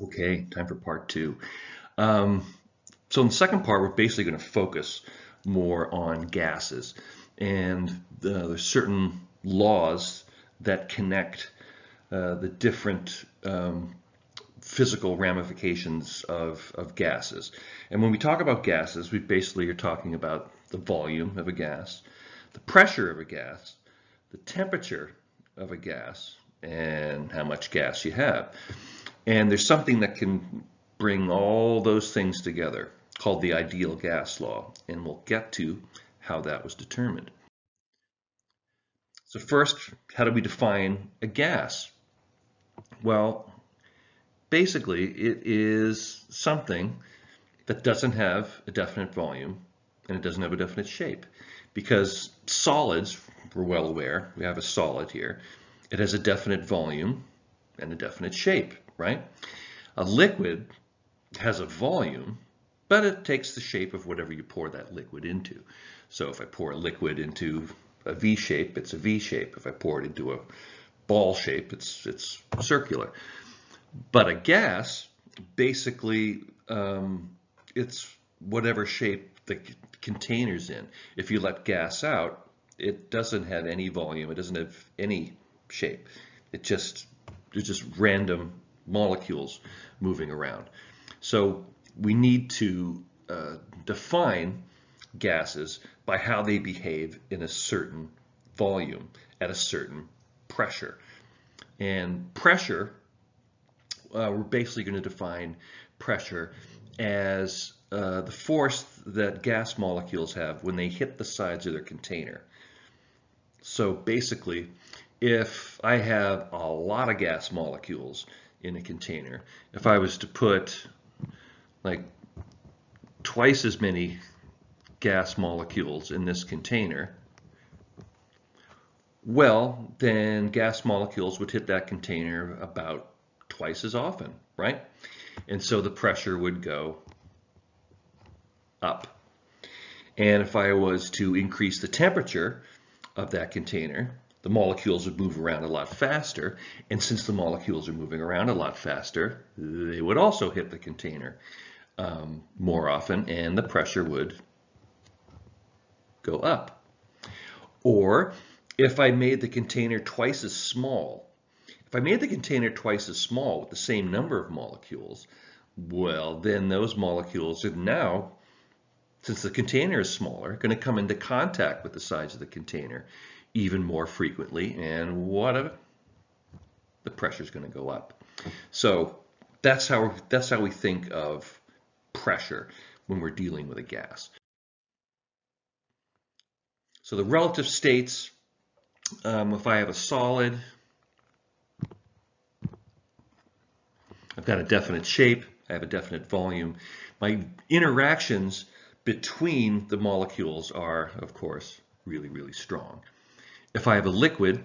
Okay, time for part two. Um, so in the second part, we're basically going to focus more on gases, and there's certain laws that connect the different physical ramifications of gases. And when we talk about gases, we basically are talking about the volume of a gas, the pressure of a gas, the temperature of a gas, and how much gas you have. And there's something that can bring all those things together called the ideal gas law, and we'll get to how that was determined. So first, how do we define a gas? Well, basically, it is something that doesn't have a definite volume and it doesn't have a definite shape. Because solids, we're well aware, we have a solid here, it has a definite volume and a definite shape, right? A liquid has a volume, but it takes the shape of whatever you pour that liquid into. So if I pour a liquid into a V shape, it's a V shape. If I pour it into a ball shape, it's circular. But a gas, basically, it's whatever shape the container's in. If you let gas out, it doesn't have any volume. It doesn't have any shape. It's just random molecules moving around. So we need to define gases by how they behave in a certain volume at a certain pressure. And pressure, we're basically going to define pressure as the force that gas molecules have when they hit the sides of their container. So basically, if I have a lot of gas molecules in a container, if I was to put like twice as many gas molecules in this container, well, then gas molecules would hit that container about twice as often, right? And so the pressure would go up. And if I was to increase the temperature of that container, the molecules would move around a lot faster. And since the molecules are moving around a lot faster, they would also hit the container more often, and the pressure would go up. Or if I made the container twice as small, if I made the container twice as small with the same number of molecules, well, then those molecules are now, since the container is smaller, going to come into contact with the sides of the container even more frequently, and what the pressure is going to go up. So that's how we think of pressure when we're dealing with a gas. So the relative states, if I have a solid, I've got a definite shape, I have a definite volume. My interactions between the molecules are, of course, really, really strong. If I have a liquid,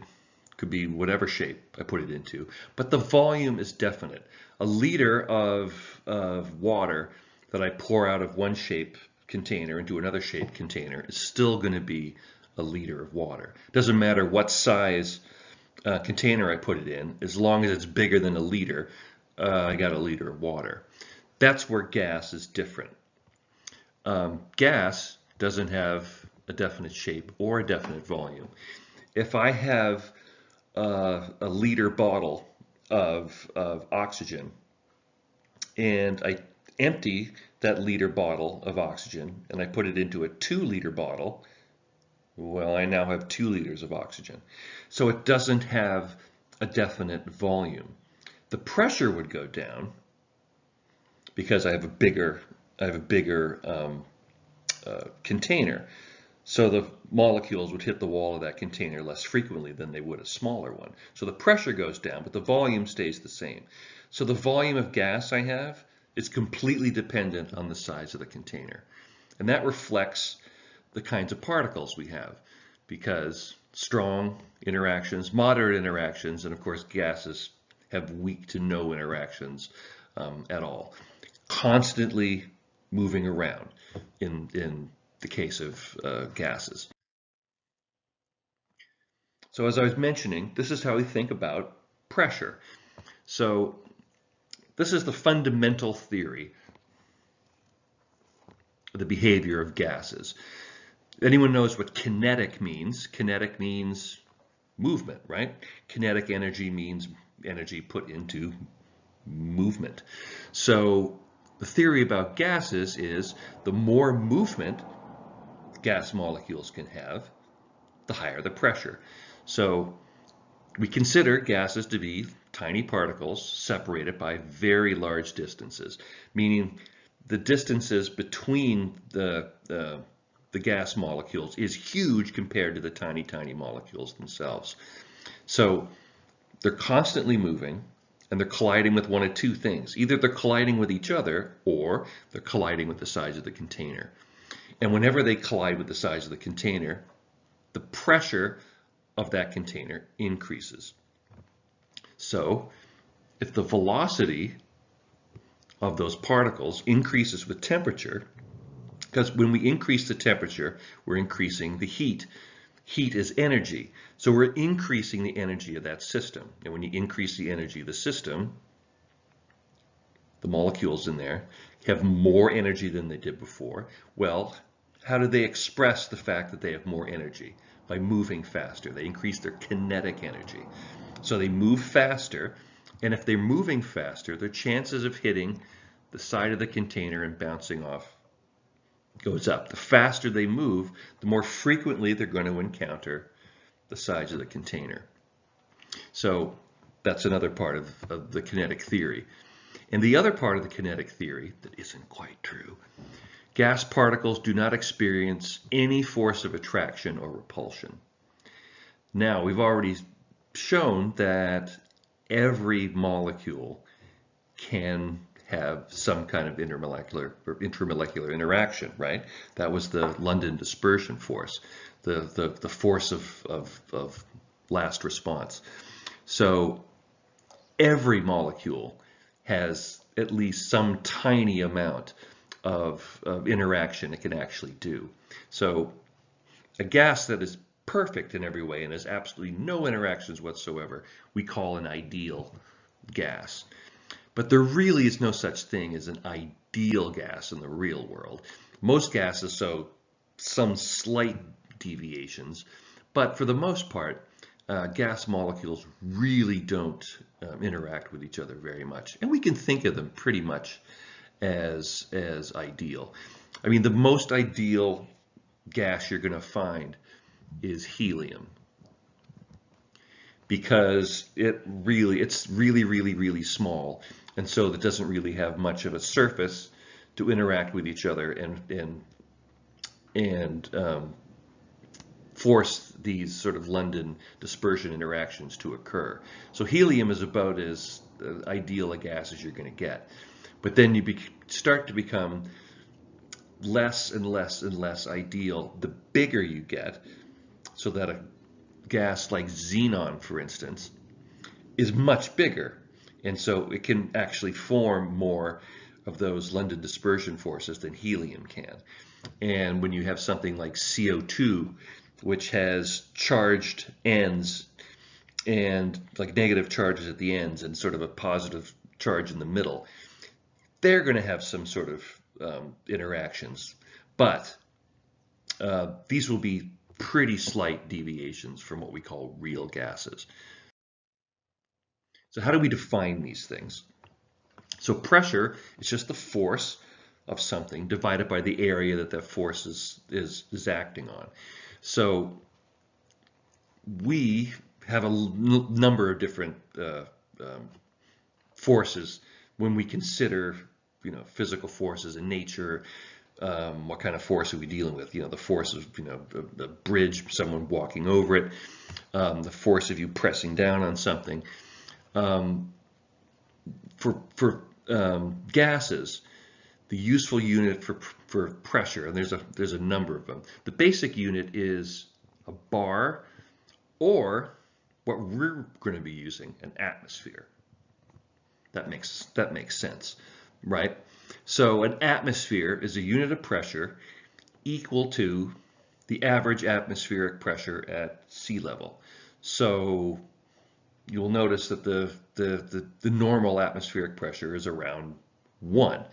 could be whatever shape I put it into, but the volume is definite. A liter of water that I pour out of one shape container into another shape container is still going to be a liter of water. Doesn't matter what size container I put it in, as long as it's bigger than a liter, I got a liter of water. That's where gas is different. Gas doesn't have a definite shape or a definite volume. If I have a liter bottle of oxygen and I empty that liter bottle of oxygen and I put it into a 2-liter bottle, well, I now have 2 liters of oxygen. So it doesn't have a definite volume. The pressure would go down because I have a bigger container. So the molecules would hit the wall of that container less frequently than they would a smaller one. So the pressure goes down, but the volume stays the same. So the volume of gas I have is completely dependent on the size of the container. And that reflects the kinds of particles we have, because strong interactions, moderate interactions, and of course gases have weak to no interactions at all. Constantly moving around in the case of gases. So as I was mentioning, this is how we think about pressure. So This is the fundamental theory of the behavior of gases. Anyone knows what kinetic means? Kinetic means movement, right? Kinetic energy means energy put into movement. So the theory about gases is the more movement gas molecules can have, the higher the pressure. So we consider gases to be tiny particles separated by very large distances, meaning the distances between the gas molecules is huge compared to the tiny, tiny molecules themselves. So they're constantly moving, and they're colliding with one of two things. Either they're colliding with each other, or they're colliding with the size of the container. And whenever they collide with the size of the container, the pressure of that container increases. So if the velocity of those particles increases with temperature, because when we increase the temperature, we're increasing the heat. Heat is energy. So we're increasing the energy of that system. And when you increase the energy of the system, the molecules in there have more energy than they did before. Well, how do they express the fact that they have more energy? By moving faster. They increase their kinetic energy. So they move faster, and if they're moving faster, their chances of hitting the side of the container and bouncing off goes up. The faster they move, the more frequently they're going to encounter the sides of the container. So that's another part of the kinetic theory. And the other part of the kinetic theory that isn't quite true, gas particles do not experience any force of attraction or repulsion. Now, we've already shown that every molecule can have some kind of intermolecular or intramolecular interaction, right? That was the London dispersion force, the force of last response. So every molecule has at least some tiny amount of interaction it can actually do. So a gas that is perfect in every way and has absolutely no interactions whatsoever, we call an ideal gas. But there really is no such thing as an ideal gas in the real world. Most gases show some slight deviations, but for the most part, gas molecules really don't interact with each other very much. And we can think of them pretty much as ideal. I mean, the most ideal gas you're going to find is helium, because it's really small, and so it doesn't really have much of a surface to interact with each other and force these sort of London dispersion interactions to occur. So helium is about as ideal a gas as you're going to get. But then you start to become less and less and less ideal the bigger you get, so that a gas like xenon, for instance, is much bigger. And so it can actually form more of those London dispersion forces than helium can. And when you have something like CO2, which has charged ends and like negative charges at the ends and sort of a positive charge in the middle, they're going to have some sort of interactions. But these will be pretty slight deviations from what we call real gases. So how do we define these things? So pressure is just the force of something divided by the area that that force is acting on. So we have a number of different forces when we consider, physical forces in nature. What kind of force are we dealing with? The force of, a bridge, someone walking over it, the force of you pressing down on something. For gases, the useful unit for pressure, and there's a number of them. The basic unit is a bar, or what we're going to be using, an atmosphere. That makes sense, right? So an atmosphere is a unit of pressure equal to the average atmospheric pressure at sea level. So you'll notice that the normal atmospheric pressure is around 1.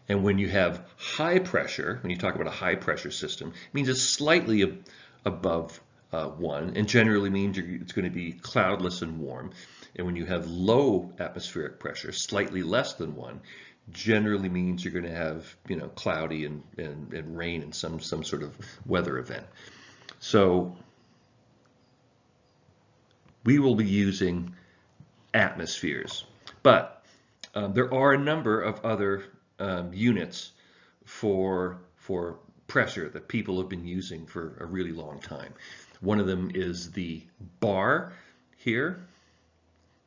And when you have high pressure, when you talk about a high pressure system, it means it's slightly above 1, and generally means it's going to be cloudless and warm. And when you have low atmospheric pressure, slightly less than 1, generally means you're going to have, cloudy and rain and some sort of weather event. So we will be using atmospheres, but there are a number of other units for pressure that people have been using for a really long time. One of them is the bar here,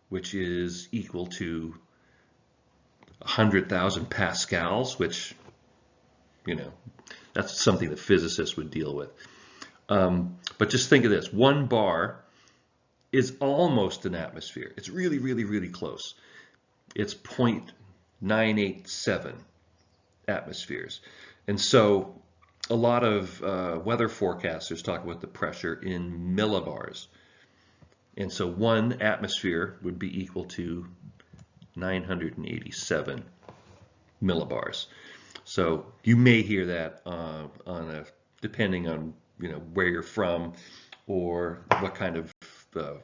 which is equal to 100,000 pascals, which, that's something that physicists would deal with. But just think of this, 1 bar is almost an atmosphere. It's really, really, really close. It's 0.987 atmospheres. And so a lot of weather forecasters talk about the pressure in millibars. And so 1 atmosphere would be equal to 987 millibars. So you may hear that depending on where you're from or what kind of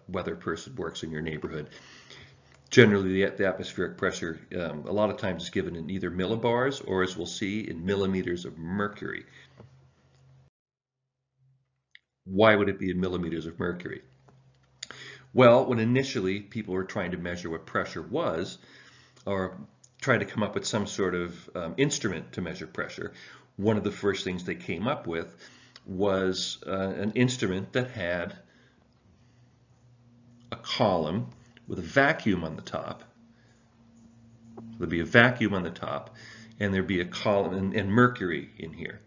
weather person works in your neighborhood. Generally, the atmospheric pressure a lot of times is given in either millibars or, as we'll see, in millimeters of mercury. Why would it be in millimeters of mercury? Well, when initially people were trying to measure what pressure was, or trying to come up with some sort of instrument to measure pressure, one of the first things they came up with was an instrument that had a column with a vacuum on the top. So there'd be a vacuum on the top, and there'd be a column and mercury in here.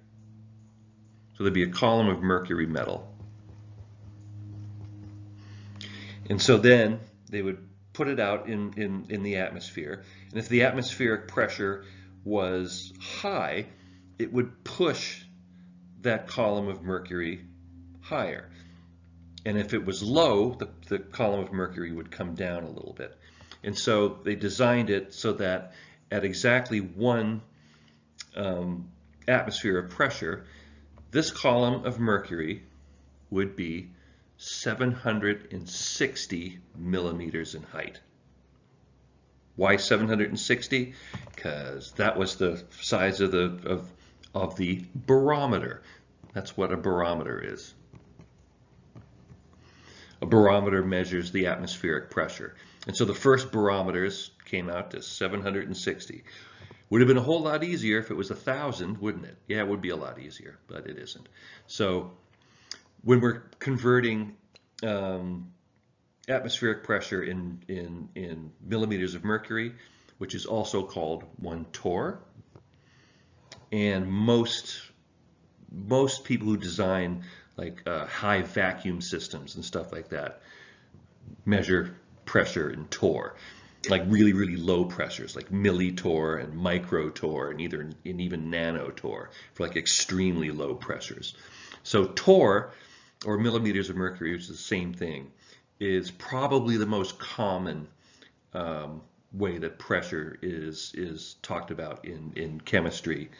So there'd be a column of mercury metal. And so then they would put it out in the atmosphere. And if the atmospheric pressure was high, it would push that column of mercury higher. And if it was low, the column of mercury would come down a little bit. And so they designed it so that at exactly 1 atmosphere of pressure, this column of mercury would be 760 millimeters in height. Why 760? Because that was the size of the barometer. That's what a barometer is. A barometer measures the atmospheric pressure. And so the first barometers came out to 760. Would have been a whole lot easier if it was 1,000, wouldn't it? Yeah, it would be a lot easier, but it isn't. So when we're converting atmospheric pressure in millimeters of mercury, which is also called 1 torr, and most people who design like high vacuum systems and stuff like that measure pressure in torr, like really, really low pressures, like millitorr and microtorr and even nanotorr for like extremely low pressures. So torr, or millimeters of mercury, which is the same thing, is probably the most common way that pressure is talked about in chemistry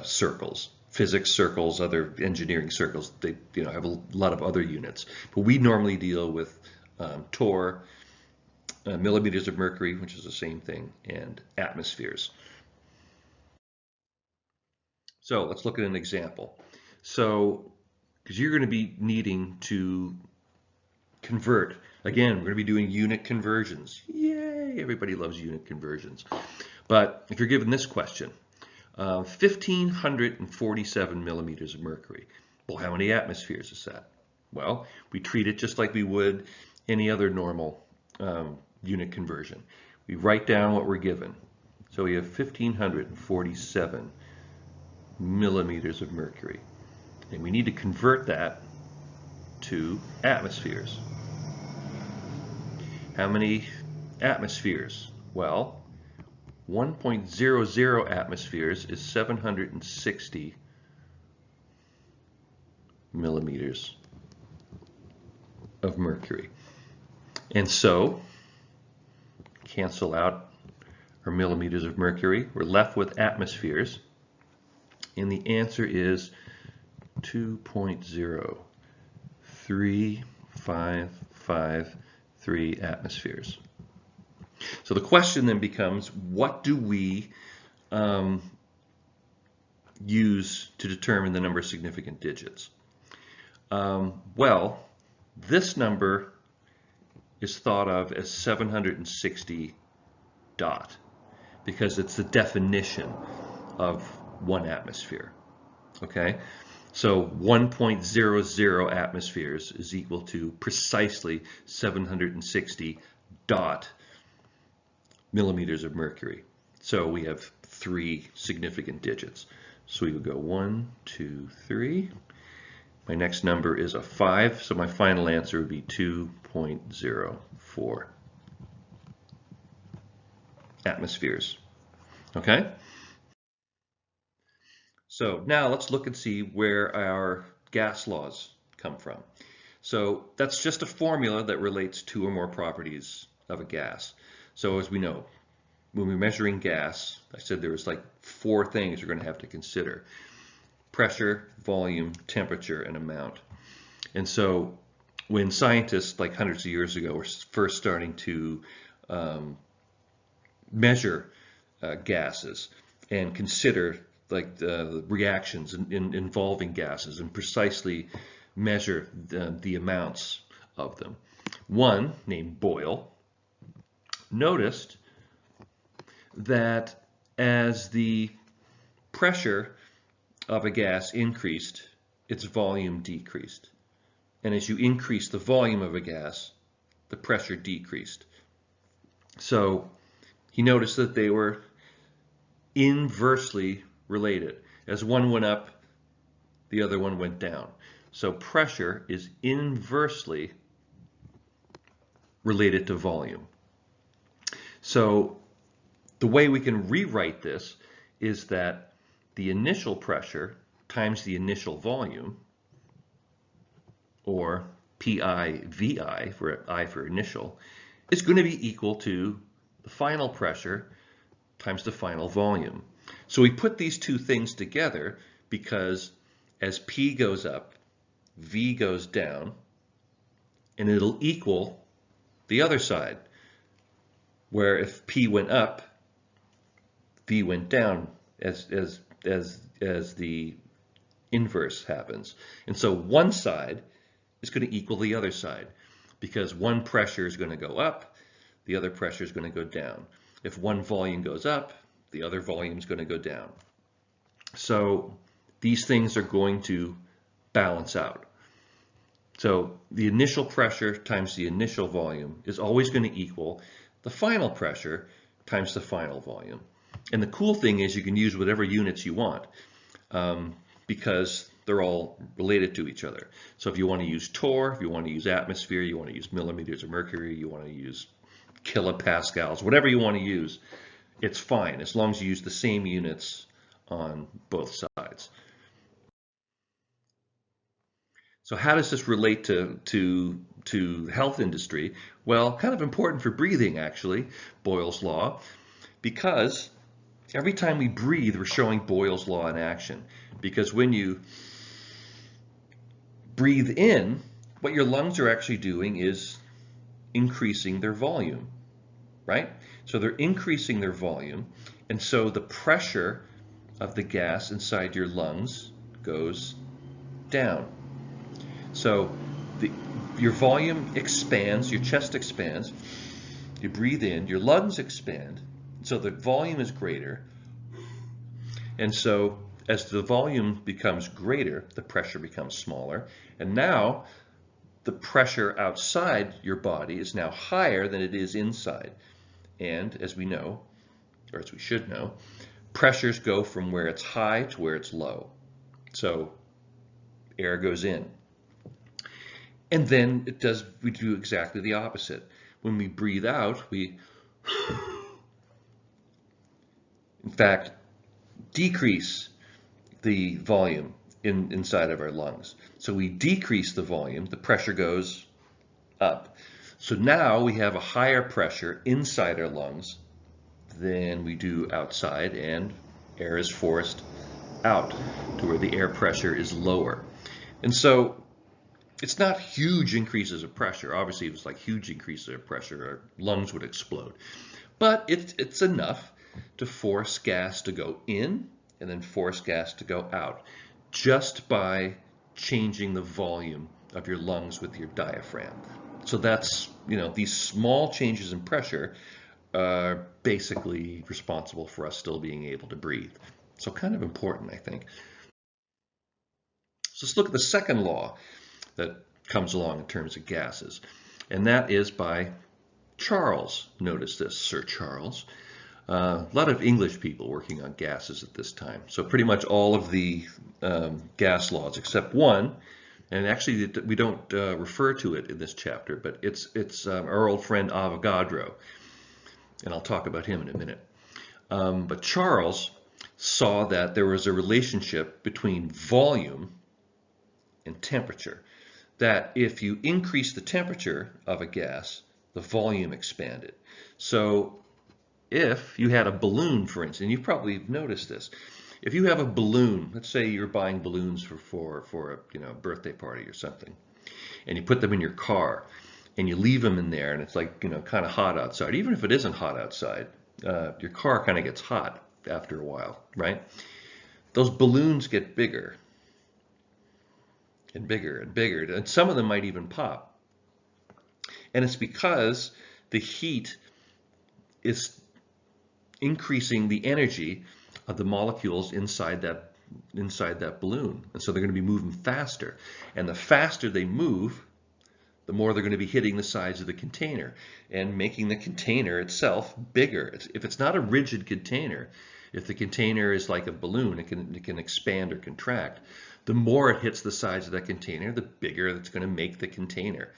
circles. Physics circles, other engineering circles, they have a lot of other units. But we normally deal with torr, millimeters of mercury, which is the same thing, and atmospheres. So let's look at an example. So, because you're going to be needing to convert, again, we're going to be doing unit conversions. Yay, everybody loves unit conversions. But if you're given this question, 1,547 millimeters of mercury. Well, how many atmospheres is that? Well, we treat it just like we would any other normal unit conversion. We write down what we're given. So we have 1,547 millimeters of mercury. And we need to convert that to atmospheres. How many atmospheres? Well, 1.00 atmospheres is 760 millimeters of mercury. And so, cancel out our millimeters of mercury. We're left with atmospheres. And the answer is 2.03553 atmospheres. So the question then becomes, what do we use to determine the number of significant digits? Well, this number is thought of as 760 dot, because it's the definition of one atmosphere. Okay, so 1.00 atmospheres is equal to precisely 760 dot millimeters of mercury. So we have 3 significant digits. So we would go 1, 2, 3. My next number is a 5, so my final answer would be 2.04 atmospheres. Okay? So now let's look and see where our gas laws come from. So that's just a formula that relates 2 or more properties of a gas. So as we know, when we're measuring gas, I said there was like 4 things you're going to have to consider: pressure, volume, temperature, and amount. And so when scientists like hundreds of years ago were first starting to measure gases and consider like the reactions involving gases and precisely measure the amounts of them, one named Boyle noticed that as the pressure of a gas increased, its volume decreased. And as you increase the volume of a gas, the pressure decreased. So he noticed that they were inversely related. As one went up, the other one went down. So pressure is inversely related to volume. So the way we can rewrite this is that the initial pressure times the initial volume, or PI VI, for I for initial, is going to be equal to the final pressure times the final volume. So we put these two things together because as P goes up, V goes down, and it'll equal the other side, where if P went up, V went down as the inverse happens. And so one side is going to equal the other side, because one pressure is going to go up, the other pressure is going to go down. If one volume goes up, the other volume is going to go down. So these things are going to balance out. So the initial pressure times the initial volume is always going to equal the final pressure times the final volume. And the cool thing is you can use whatever units you want because they're all related to each other. So if you want to use torr, if you want to use atmosphere, you want to use millimeters of mercury, you want to use kilopascals, whatever you want to use, it's fine as long as you use the same units on both sides. So how does this relate to the health industry? Well, kind of important for breathing, actually, Boyle's law, because every time we breathe, we're showing Boyle's law in action. Because when you breathe in, what your lungs are actually doing is increasing their volume, right? So they're increasing their volume, and so the pressure of the gas inside your lungs goes down. So your volume expands, your chest expands, you breathe in, your lungs expand, so the volume is greater. And so as the volume becomes greater, the pressure becomes smaller. And now the pressure outside your body is now higher than it is inside. And as we know, or as we should know, pressures go from where it's high to where it's low. So air goes in. And then we do exactly the opposite. When we breathe out, we, in fact, decrease the volume inside of our lungs. So we decrease the volume, the pressure goes up. So now we have a higher pressure inside our lungs than we do outside, and air is forced out to where the air pressure is lower. And so it's not huge increases of pressure. Obviously, if it was like huge increases of pressure, our lungs would explode. But it's enough to force gas to go in and then force gas to go out just by changing the volume of your lungs with your diaphragm. So that's, these small changes in pressure are basically responsible for us still being able to breathe. So kind of important, I think. So let's look at the second law that comes along in terms of gases, and that is by Charles. Notice this, Sir Charles. A lot of English people working on gases at this time. So pretty much all of the gas laws except one, and actually we don't refer to it in this chapter, but it's our old friend Avogadro, and I'll talk about him in a minute. But Charles saw that there was a relationship between volume and temperature, that if you increase the temperature of a gas, the volume expanded. So if you had a balloon, for instance, and you've probably noticed this, if you have a balloon, let's say you're buying balloons for a birthday party or something, and you put them in your car, and you leave them in there, and it's like kind of hot outside. Even if it isn't hot outside, your car kind of gets hot after a while, right? Those balloons get bigger and bigger and bigger, and some of them might even pop. And it's because the heat is increasing the energy of the molecules inside that balloon, and so they're going to be moving faster. And the faster they move, the more they're going to be hitting the sides of the container and making the container itself bigger. If it's not a rigid container, if the container is like a balloon, it can expand or contract. The more it hits the sides of that container, the bigger it's going to make the container.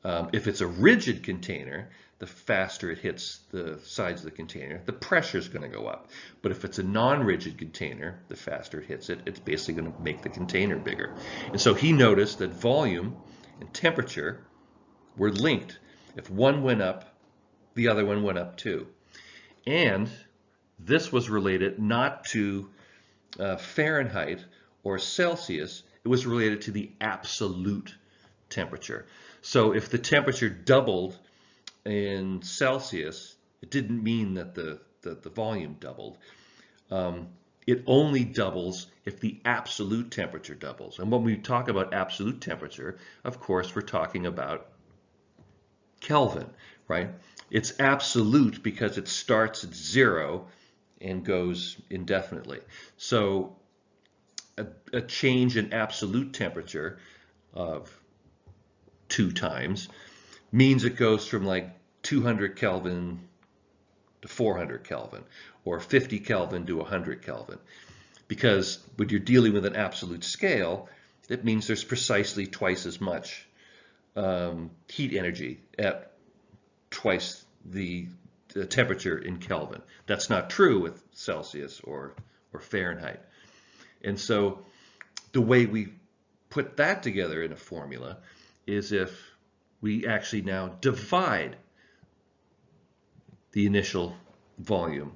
If it's a rigid container, the faster it hits the sides of the container, the pressure is going to go up. But if it's a non-rigid container, the faster it hits it, it's basically going to make the container bigger. And so he noticed that volume and temperature were linked. If one went up, the other one went up too. And this was related not to Fahrenheit or Celsius, it was related to the absolute temperature. So if the temperature doubled in Celsius, it didn't mean that the volume doubled. It only doubles if the absolute temperature doubles. And when we talk about absolute temperature, of course, we're talking about Kelvin, right? It's absolute because it starts at 0 and goes indefinitely. So a change in absolute temperature of 2 times means it goes from like 200 Kelvin to 400 Kelvin, or 50 Kelvin to 100 Kelvin. Because when you're dealing with an absolute scale, it means there's precisely twice as much heat energy at twice the temperature in Kelvin. That's not true with Celsius or Fahrenheit. And so the way we put that together in a formula is if we actually now divide the initial volume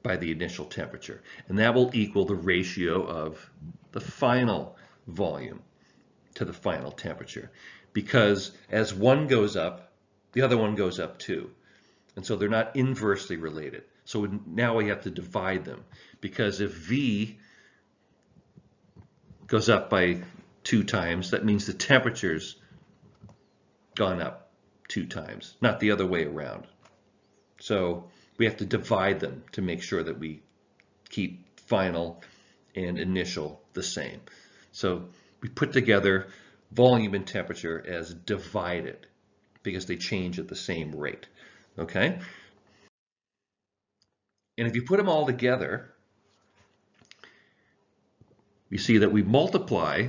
by the initial temperature, and that will equal the ratio of the final volume to the final temperature, because as one goes up, the other one goes up too, and so they're not inversely related. So now we have to divide them, because if V goes up by 2 times, that means the temperature's gone up 2 times, not the other way around. So we have to divide them to make sure that we keep final and initial the same. So we put together volume and temperature as divided because they change at the same rate. Okay? And if you put them all together, you see that we multiply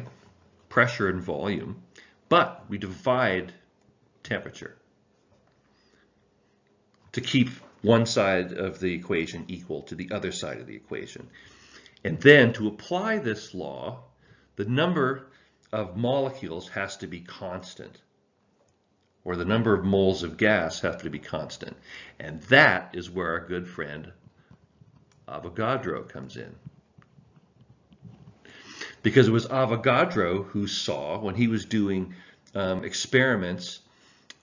pressure and volume, but we divide temperature to keep one side of the equation equal to the other side of the equation. And then to apply this law, the number of molecules has to be constant, or the number of moles of gas have to be constant. And that is where our good friend Avogadro comes in. Because it was Avogadro who saw, when he was doing experiments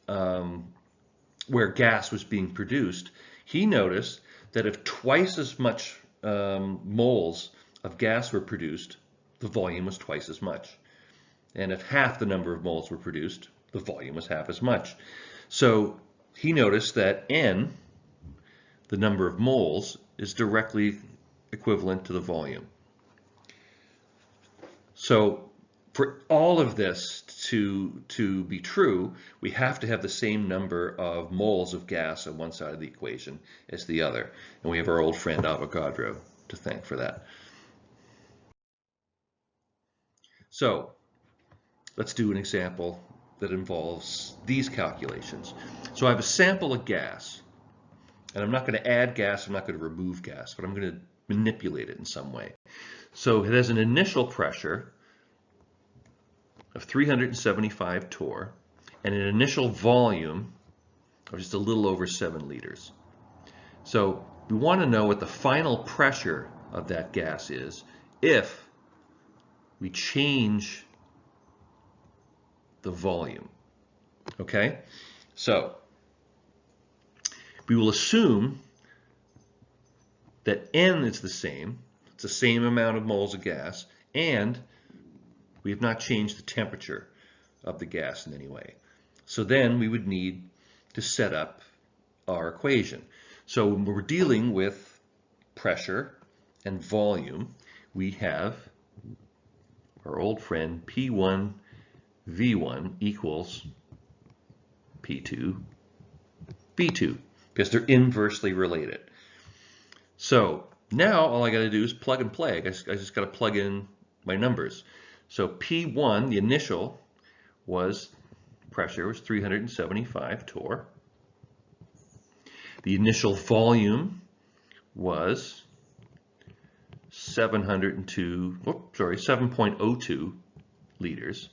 where gas was being produced, he noticed that if twice as much moles of gas were produced, the volume was twice as much. And if half the number of moles were produced, the volume was half as much. So he noticed that N, the number of moles, is directly equivalent to the volume. So for all of this to be true, we have to have the same number of moles of gas on one side of the equation as the other. And we have our old friend Avogadro to thank for that. So let's do an example that involves these calculations. So I have a sample of gas, and I'm not going to add gas, I'm not going to remove gas, but I'm going to manipulate it in some way. So it has an initial pressure of 375 torr and an initial volume of just a little over 7 liters. So we want to know what the final pressure of that gas is if we change the volume. Okay? So we will assume that N is the same. It's the same amount of moles of gas, and we have not changed the temperature of the gas in any way. So then we would need to set up our equation. So when we're dealing with pressure and volume, we have our old friend P1 V1 equals P2 V2, because they're inversely related. So now all I got to do is plug and play. I just got to plug in my numbers. So P1, the initial, pressure was 375 torr. The initial volume was 7.02 liters.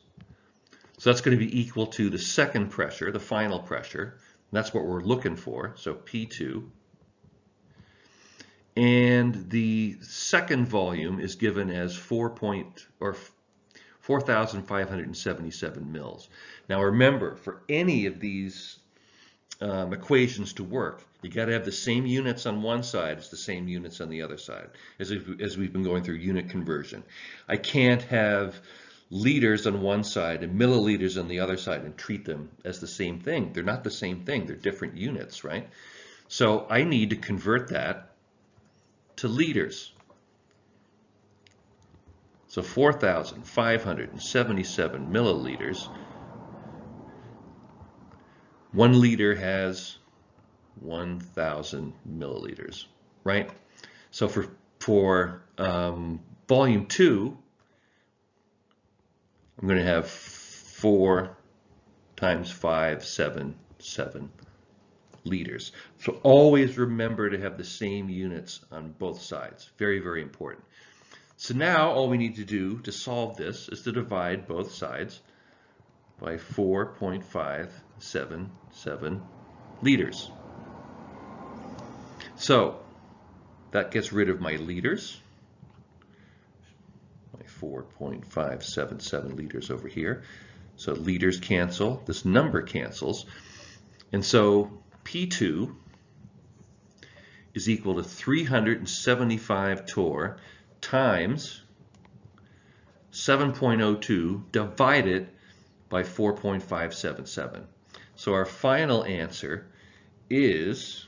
So that's going to be equal to the second pressure, the final pressure. That's what we're looking for. So P2. And the second volume is given as 4,577 mils. Now remember, for any of these equations to work, you got to have the same units on one side as the same units on the other side, as we've been going through unit conversion. I can't have liters on one side and milliliters on the other side and treat them as the same thing. They're not the same thing. They're different units, right? So I need to convert that to liters. So 4,577 milliliters. 1 liter has 1,000 milliliters, right? So for volume 2, I'm going to have 4 times 5, 7 liters. So always remember to have the same units on both sides. Very, very important. So now all we need to do to solve this is to divide both sides by 4.577 liters. So that gets rid of my liters. My 4.577 liters over here. So liters cancel, this number cancels. And so P2 is equal to 375 torr times 7.02 divided by 4.577. So our final answer is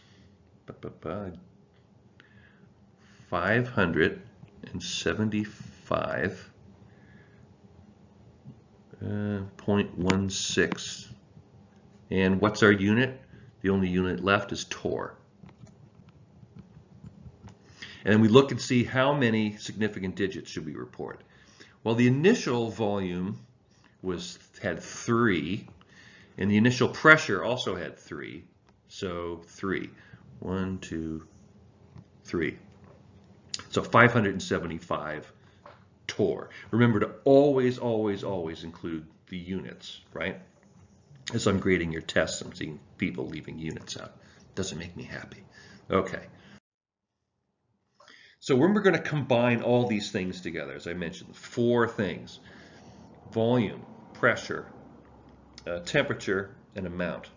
575.16. And what's our unit? The only unit left is torr. And then we look and see how many significant digits should we report. Well, the initial volume had 3, and the initial pressure also had 3. So 3. 1, 2, 3. So 575 torr. Remember to always, always, always include the units, right? As I'm grading your tests, I'm seeing people leaving units out. Doesn't make me happy. Okay. So when we're going to combine all these things together, as I mentioned, 4 things: volume, pressure, temperature, and amount.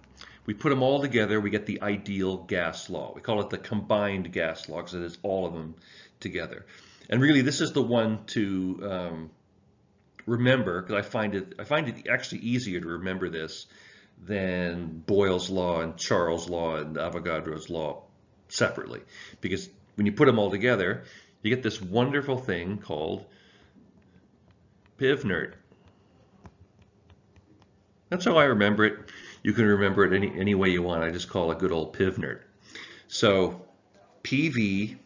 We put them all together, we get the ideal gas law. We call it the combined gas law because it is all of them together. And really, this is the one to remember, because I find it actually easier to remember this than Boyle's law and Charles' law and Avogadro's law separately. Because when you put them all together, you get this wonderful thing called PivNert. That's how I remember it. You can remember it any way you want. I just call it good old PivNert. So PV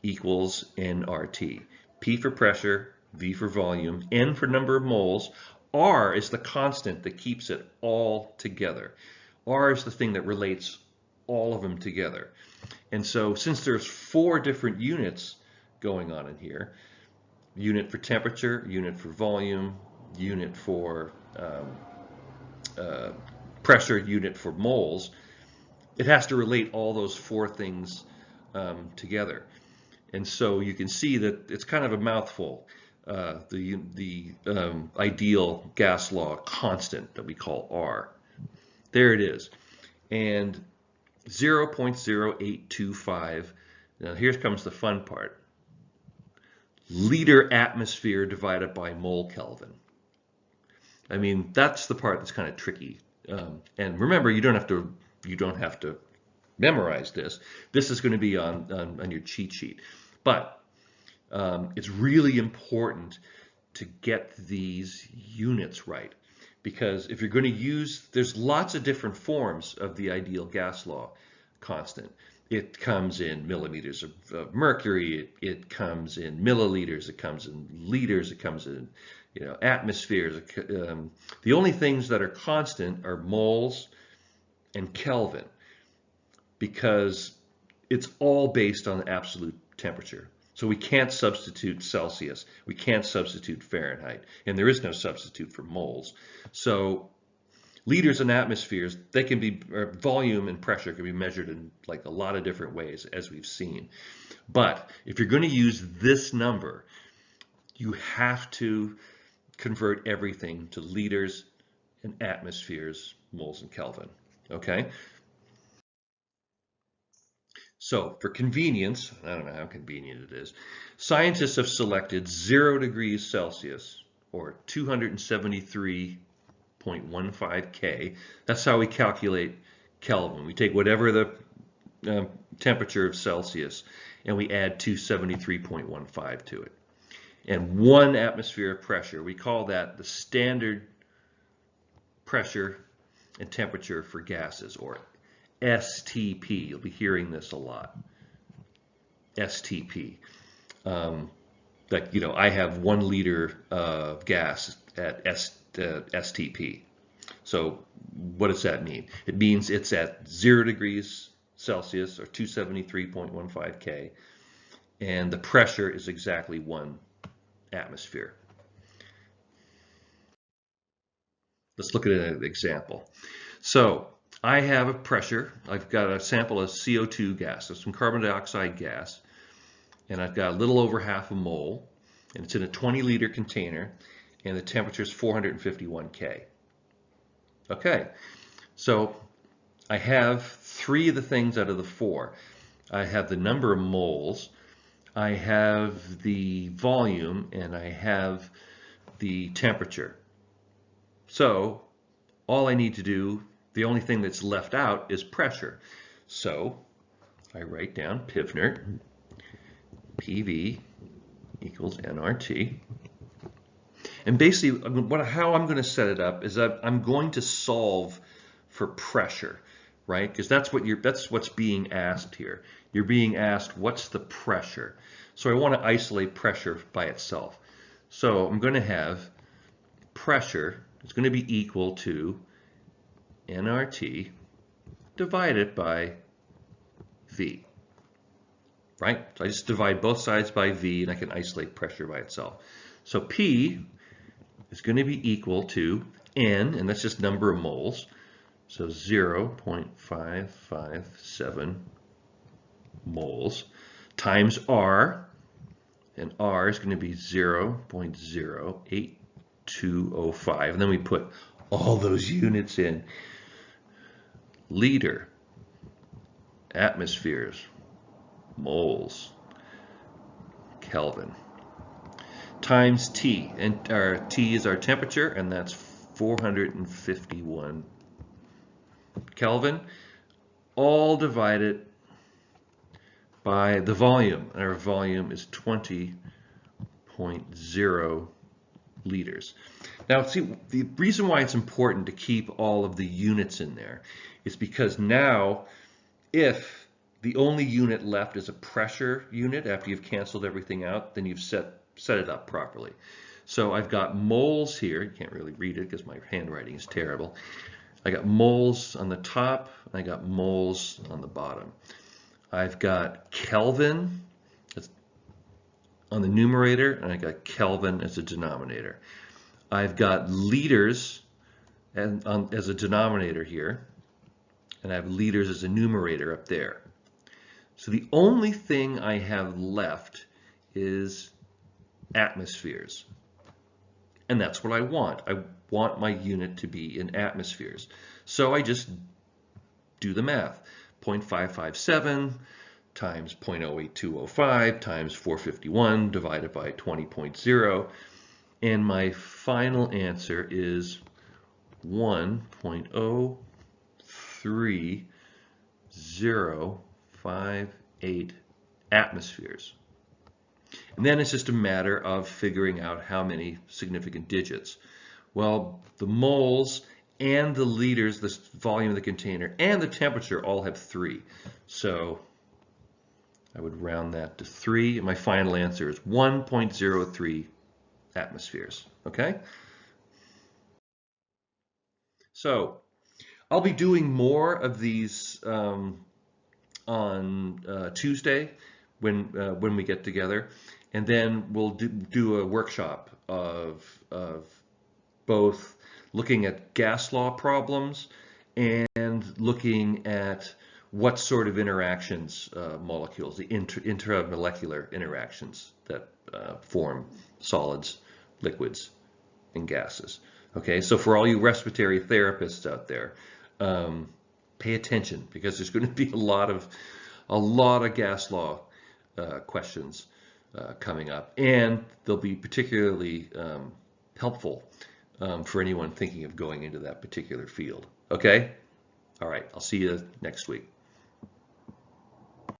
equals nRT. P for pressure, V for volume, N for number of moles. R is the constant that keeps it all together. R is the thing that relates all of them together. And so since there's 4 different units going on in here, unit for temperature, unit for volume, unit for pressure, unit for moles, it has to relate all those 4 things together. And so you can see that it's kind of a mouthful. The ideal gas law constant that we call R. There it is. And 0.0825, now here comes the fun part. Liter atmosphere divided by mole Kelvin. I mean, that's the part that's kind of tricky. And remember, you don't have to memorize this. This is going to be on your cheat sheet. But it's really important to get these units right, because if you're going to use, there's lots of different forms of the ideal gas law constant. It comes in millimeters of mercury, it comes in milliliters, it comes in liters, it comes in atmospheres. The only things that are constant are moles and Kelvin, because it's all based on absolute temperature. So we can't substitute Celsius, we can't substitute Fahrenheit, and there is no substitute for moles. So liters and atmospheres, they can be, volume and pressure can be measured in like a lot of different ways, as we've seen. But if you're going to use this number, you have to convert everything to liters and atmospheres, moles and Kelvin, okay? So for convenience, I don't know how convenient it is, scientists have selected 0 degrees Celsius, or 273.15 K. That's how we calculate Kelvin. We take whatever the temperature of Celsius and we add 273.15 to it. And 1 atmosphere of pressure, we call that the standard pressure and temperature for gases, or STP. You'll be hearing this a lot. STP. I have 1 liter of gas at STP. So what does that mean? It means it's at 0 degrees Celsius, or 273.15 K, and the pressure is exactly 1 atmosphere. Let's look at an example. So I have a pressure. I've got a sample of CO2 gas, so some carbon dioxide gas, and I've got a little over half a mole, and it's in a 20-liter container, and the temperature is 451 K. Okay, so I have 3 of the things out of the 4. I have the number of moles, I have the volume, and I have the temperature. So all I need to do, the only thing that's left out is pressure. So I write down PivNert, PV equals nRT. And basically, how I'm going to set it up is that I'm going to solve for pressure, right? Because that's what's being asked here. You're being asked, what's the pressure? So I want to isolate pressure by itself. So I'm going to have pressure, it's going to be equal to nRT divided by V, right? So I just divide both sides by V and I can isolate pressure by itself. So P is going to be equal to N, and that's just number of moles, so 0.557 moles, times R, and R is going to be 0.08205, and then we put all those units in. Liter, atmospheres, moles, Kelvin, times T, and our T is our temperature, and that's 451 Kelvin, all divided by the volume. Our volume is 20.0 liters. Now, see, the reason why it's important to keep all of the units in there is because now, if the only unit left is a pressure unit after you've canceled everything out, then you've set it up properly. So I've got moles here. You can't really read it because my handwriting is terrible. I got moles on the top, and I got moles on the bottom. I've got Kelvin on the numerator, and I got Kelvin as a denominator. I've got liters as a denominator here, and I have liters as a numerator up there. So the only thing I have left is atmospheres. And that's what I want. I want my unit to be in atmospheres. So I just do the math. 0.557 times 0.08205 times 451 divided by 20.0. And my final answer is 1.03058 atmospheres. And then it's just a matter of figuring out how many significant digits. Well, the moles and the liters, the volume of the container, and the temperature all have 3. So I would round that to 3. And my final answer is 1.03 atmospheres. Okay? So I'll be doing more of these on Tuesday when we get together, and then we'll do a workshop of both looking at gas law problems and looking at what sort of interactions molecules, the intramolecular interactions that form solids, liquids, and gases. Okay, so for all you respiratory therapists out there, pay attention, because there's going to be a lot of gas law questions coming up, and they'll be particularly helpful for anyone thinking of going into that particular field. Okay? All right, I'll see you next week.